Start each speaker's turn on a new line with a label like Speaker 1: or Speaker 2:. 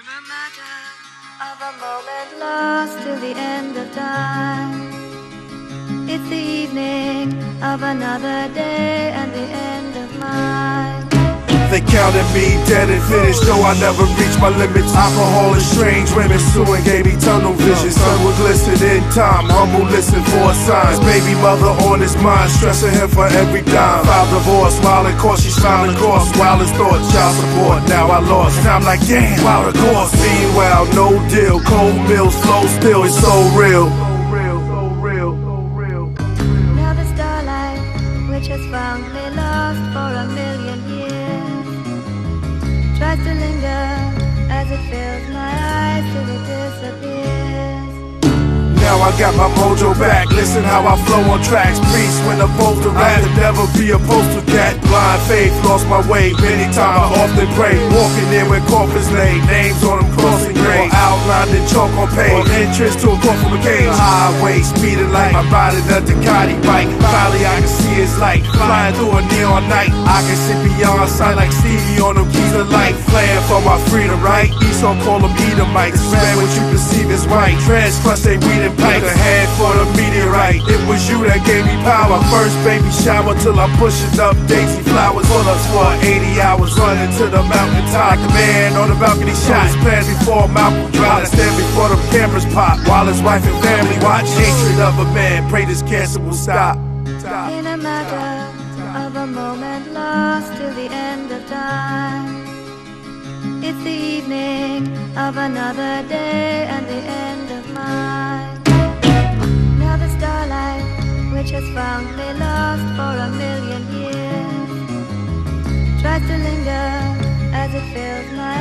Speaker 1: a matter of a moment lost till the end of time. It's the evening of another day and the end of mine.
Speaker 2: They counted me dead and finished, though I never reached my limits. Alcohol and strange women suing gave me tunnel vision. Sun would glisten in time, humble listen for signs. Baby mother on his mind, stressing him for every dime. Filed divorce, smiling course, she's smiling course. Wildest thoughts, child support, now I lost. And I'm like, damn, wild of course. Meanwhile, no deal, cold meals, slow still, it's so real.
Speaker 1: Now the starlight, which has found me lost for a million years, tries to linger as it fills my eyes till it disappears.
Speaker 2: Now I got my mojo back, listen how I flow on tracks. Priest when I'm supposed to rap, to never be a postal cat. Blind faith, lost my way, many times I often pray. Walking in with coffins laid, names on them crossing grave. Outlined in chalk on page, entrance to a coffin cage. Highway, speeding light, I'm riding a Ducati bike. Finally I can see his light, flying through a neon night. I can see beyond sight like Stevie on them keys of light. Playing for my freedom, right? Esau call them Edomites. Spread what you perceive as right. Transcrush they weed and pipe. A hand for the meteorite. It was you that gave me power. First baby shower till I'm pushing up daisy flowers. Pull ups for 80 hours, running to the mountain top. Like the man on the balcony shot. His plans before Malcolm dropped. I stand before the cameras pop while his wife and family watch. Hatred of a man, pray this cancer will stop.
Speaker 1: In a matter of a moment lost till the end of time. It's the evening of another day and the end of mine. Now the starlight, which has found me lost for a million years, tries to linger as it fills my